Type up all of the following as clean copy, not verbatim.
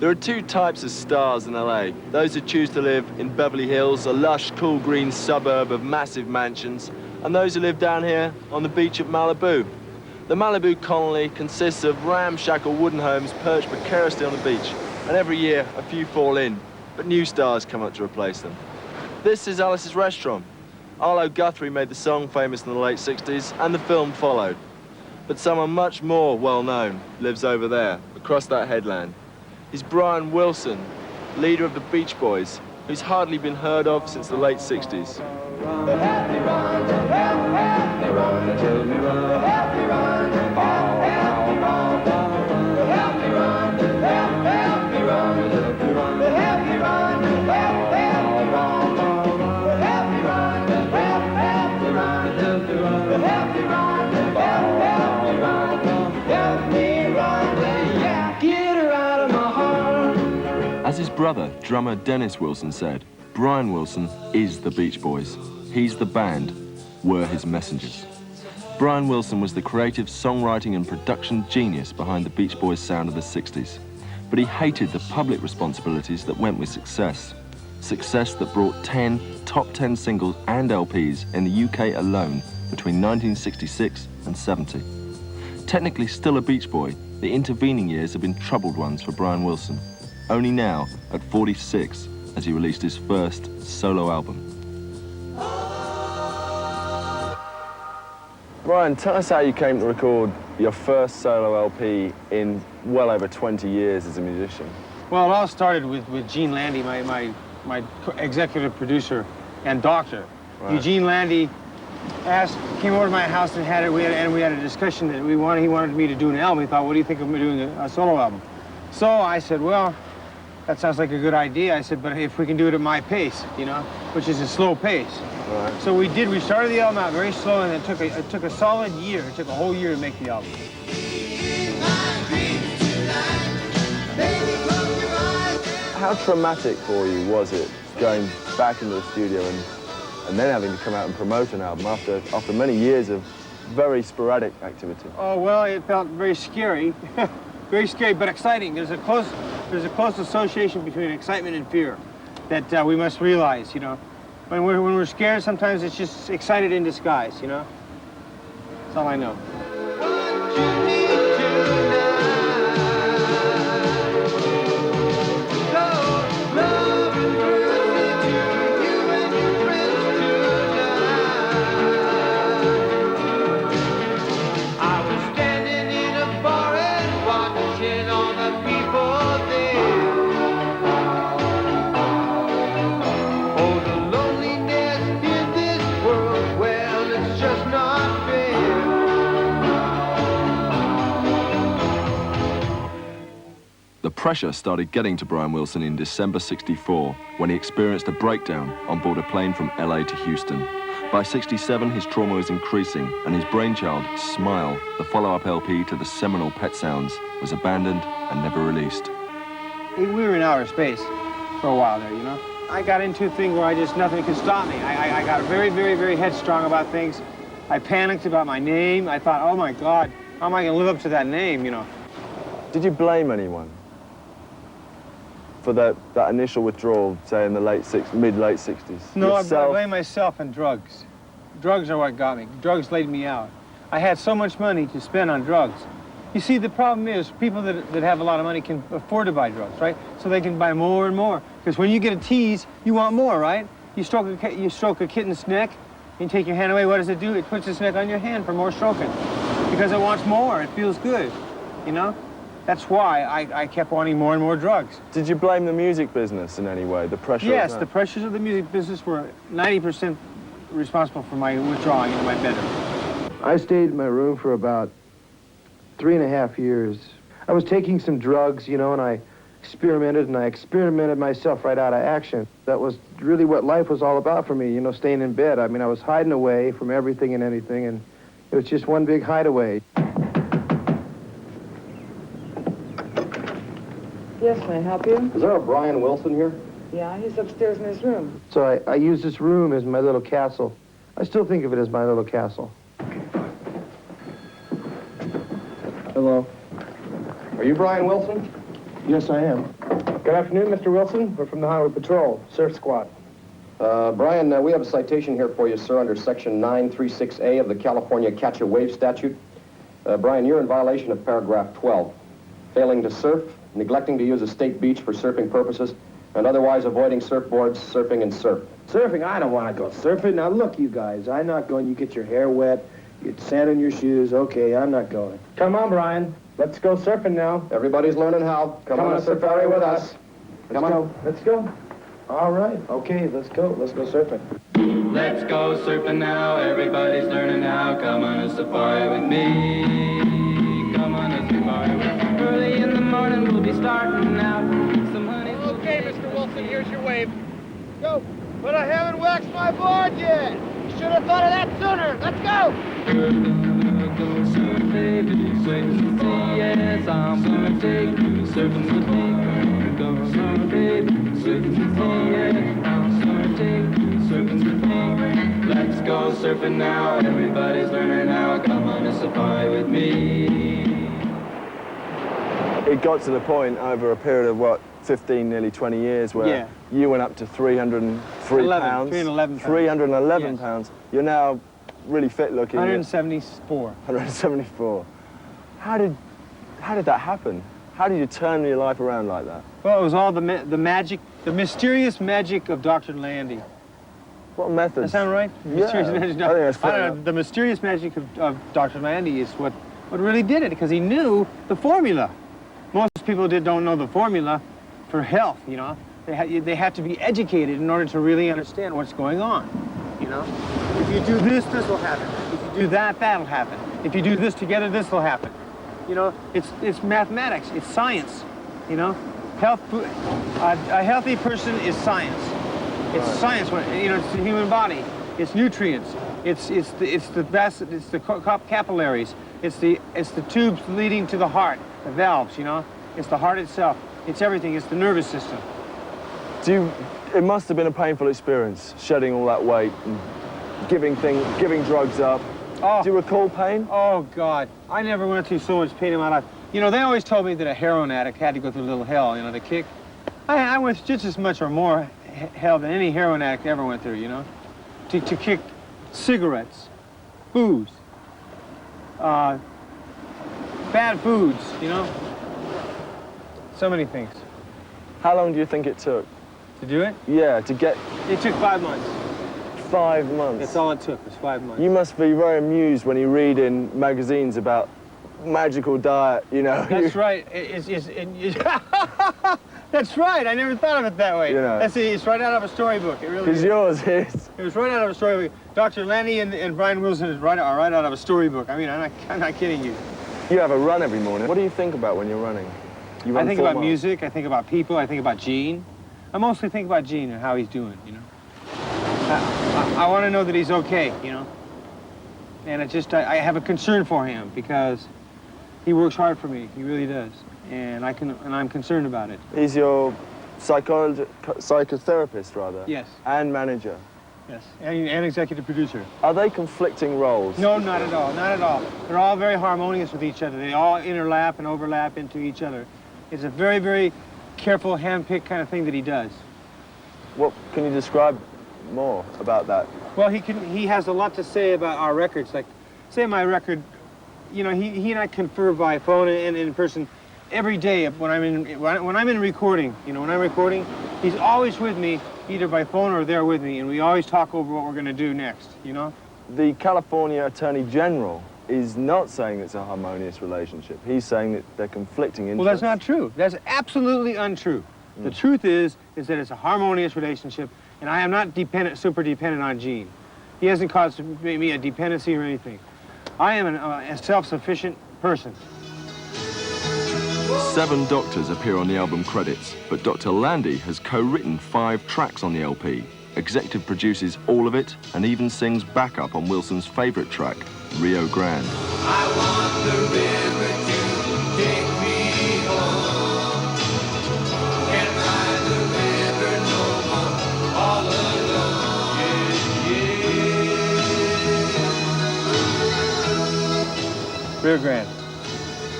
There are two types of stars in LA. Those who choose to live in Beverly Hills, a lush, cool green suburb of massive mansions, and those who live down here on the beach at Malibu. The Malibu colony consists of ramshackle wooden homes perched precariously on the beach, and every year a few fall in, but new stars come up to replace them. This is Alice's restaurant. Arlo Guthrie made the song famous in the late 60s, and the film followed. But someone much more well-known lives over there, across that headland. He's Brian Wilson, leader of the Beach Boys, who's hardly been heard of since the late 60s. As his brother, drummer Dennis Wilson said, Brian Wilson is the Beach Boys. He's the band, we're his messengers. Brian Wilson was the creative songwriting and production genius behind the Beach Boys sound of the 60s. But he hated the public responsibilities that went with success. Success that brought 10 top 10 singles and LPs in the UK alone between 1966 and 70. Technically still a Beach Boy, the intervening years have been troubled ones for Brian Wilson. Only now, at 46, has he released his first solo album. Brian, tell us how you came to record your first solo LP in well over 20 years as a musician. Well, it all started with Eugene Landy, my executive producer and doctor. Right. Eugene Landy came over to my house and we had a discussion that he wanted me to do an album. He thought, what do you think of me doing a solo album? So I said, well, that sounds like a good idea. I said, but if we can do it at my pace, you know, which is a slow pace. Right. So we did. We started the album out very slow, and it took a solid year. It took a whole year to make the album. How traumatic for you was it going back into the studio and then having to come out and promote an album after many years of very sporadic activity? Oh, well, it felt very scary. Very scary, but exciting. There's a close association between excitement and fear that we must realize, you know. When we're scared, sometimes it's just excited in disguise, you know. That's all I know. Pressure started getting to Brian Wilson in December '64 when he experienced a breakdown on board a plane from LA to Houston. By '67, his trauma was increasing, and his brainchild, Smile, the follow-up LP to the seminal Pet Sounds, was abandoned and never released. We were in outer space for a while there, you know. I got into a thing where nothing could stop me. I got very, very, very headstrong about things. I panicked about my name. I thought, oh my God, how am I going to live up to that name, you know? Did you blame anyone for that initial withdrawal, say in the mid-late 60s? No, I blame myself and drugs. Drugs are what got me. Drugs laid me out. I had so much money to spend on drugs. You see, the problem is people that have a lot of money can afford to buy drugs, right? So they can buy more and more. Because when you get a tease, you want more, right? You stroke a kitten's neck, and you take your hand away. What does it do? It puts its neck on your hand for more stroking. Because it wants more. It feels good, you know? That's why I kept wanting more and more drugs. Did you blame the music business in any way, the pressure? Yes, the pressures of the music business were 90% responsible for my withdrawing into my bedroom. I stayed in my room for about 3.5 years. I was taking some drugs, you know, and I experimented myself right out of action. That was really what life was all about for me, you know, staying in bed. I mean, I was hiding away from everything and anything, and it was just one big hideaway. Yes, may I help you? Is there a Brian Wilson here? Yeah, he's upstairs in his room. So I use this room as my little castle. I still think of it as my little castle. Hello. Are you Brian Wilson? Yes, I am. Good afternoon, Mr. Wilson. We're from the Highway Patrol, Surf Squad. Brian, we have a citation here for you, sir, under Section 936A of the California Catch-a-Wave Statute. Brian, you're in violation of paragraph 12. Failing to surf, neglecting to use a state beach for surfing purposes, and otherwise avoiding surfboards, surfing, and surf. Surfing? I don't want to go surfing. Now, look, you guys, I'm not going. You get your hair wet, you get sand in your shoes. Okay, I'm not going. Come on, Brian. Let's go surfing now. Everybody's learning how. Come on a safari with us. Come on. Let's go. All right. Okay, let's go. Let's go surfing. Let's go surfing now, everybody's learning how. Come on a safari with me. Come on a safari with me. Early in the morning we'll be starting out. Some honey. Okay, Mr. Wilson, here's your wave. Go. But I haven't waxed my board yet. You should have thought of that sooner. Let's go. We're gonna go surf, baby. Surfing with me, yes, I'm gonna take you surfing with me. We're gonna surf, baby. Surfing with me, yes, I'm gonna take you surfing with me. Let's go surfing now, everybody's learning how. Come on a safari with me. It got to the point over a period of, what, 15, nearly 20 years, where you went up to 303 pounds. 311 pounds. 311 Yes. pounds. You're now really fit looking. 174. 174. How did that happen? How did you turn your life around like that? Well, it was all the magic, the mysterious magic of Dr. Landy. What methods? Does that sound right? Yeah, Mysterious magic. I think that's fair I don't know. enough. The mysterious magic of Dr. Landy is what really did it, because he knew the formula. Most people don't know the formula for health, you know. They have to be educated in order to really understand what's going on, you know. If you do this, this will happen. If you do that, that'll happen. If you do this together, this will happen. You know, it's mathematics, it's science, you know. A healthy person is science. It's science, you know, it's the human body. It's nutrients. It's the capillaries. It's the tubes leading to the heart, the valves, you know. It's the heart itself. It's everything. It's the nervous system. It must have been a painful experience, shedding all that weight and giving drugs up. Oh. Do you recall pain? Oh, God. I never went through so much pain in my life. You know, they always told me that a heroin addict had to go through a little hell, you know, the kick. I went just as much or more hell than any heroin addict ever went through, you know. To kick cigarettes, booze, bad foods, you know. So many things. How long do you think it took? To do it? Yeah, to get... It took 5 months. 5 months? That's all it took, was 5 months. You must be very amused when you read in magazines about magical diet, you know. That's right. That's right. I never thought of it that way. You know. It's right out of a storybook. It really Because is. yours is. It was right out of a storybook. Dr. Landy and Brian Wilson are right out of a storybook. I mean, I'm not kidding you. You have a run every morning. What do you think about when you're running? You run I think 4 about miles. music. I think about people. I think about Gene. I mostly think about Gene and how he's doing, you know. I want to know that he's okay, you know. And I have a concern for him because he works hard for me. He really does. And I'm concerned about it. He's your psychotherapist, rather? Yes. And manager? Yes. And executive producer. Are they conflicting roles? No, not at all. Not at all. They're all very harmonious with each other. They all interlap and overlap into each other. It's a very, very careful, hand-picked kind of thing that he does. What can you describe more about that? Well, he has a lot to say about our records. Like, say my record, you know, he and I confer by phone and in person every day when I'm in recording. You know, when I'm recording, he's always with me, either by phone or there with me, and we always talk over what we're going to do next, you know? The California Attorney General is not saying it's a harmonious relationship. He's saying that they're conflicting interests. Well, that's not true. That's absolutely untrue. The truth is that it's a harmonious relationship, and I am not super dependent on Gene. He hasn't caused me a dependency or anything. I am a self-sufficient person. 7 doctors appear on the album credits, but Dr. Landy has co-written 5 tracks on the LP, executive produces all of it, and even sings backup on Wilson's favorite track, Rio Grande. I want the river to take me home. Can't ride the river no more, all alone. Yeah, Rio Grande.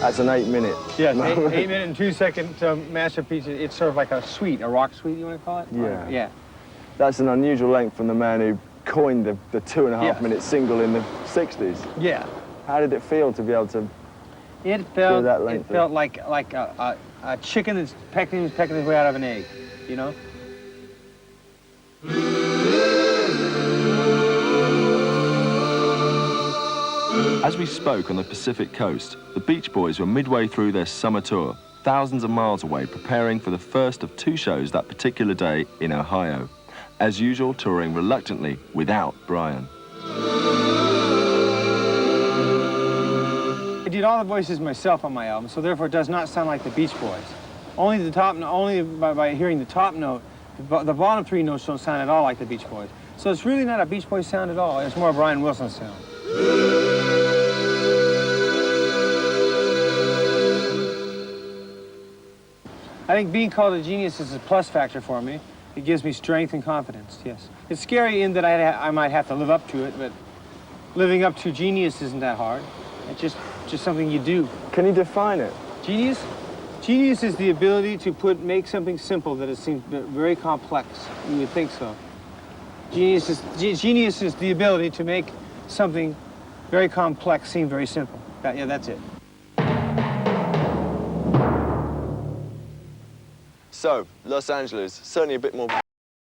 That's an 8-minute. Yes, 8-minute and 2-second masterpiece. It's sort of like a suite, a rock suite, you want to call it? Yeah. Yeah. That's an unusual length from the man who coined the 2.5-minute single in the 60s. Yeah. How did it feel to be able to It felt, that length it felt like a chicken that's pecking his way out of an egg, you know? As we spoke on the Pacific coast, the Beach Boys were midway through their summer tour, thousands of miles away, preparing for the first of 2 shows that particular day in Ohio. As usual, touring reluctantly without Brian. I did all the voices myself on my album, so therefore it does not sound like the Beach Boys. Only by hearing the top note, the bottom 3 notes don't sound at all like the Beach Boys. So it's really not a Beach Boys sound at all. It's more a Brian Wilson sound. I think being called a genius is a plus factor for me. It gives me strength and confidence, yes. It's scary in that I might have to live up to it, but living up to genius isn't that hard. It's just something you do. Can you define it? Genius? Genius is the ability to make something simple that it seems very complex. You would think so. Genius is the ability to make something very complex seem very simple. Yeah, that's it. So, Los Angeles, certainly a bit more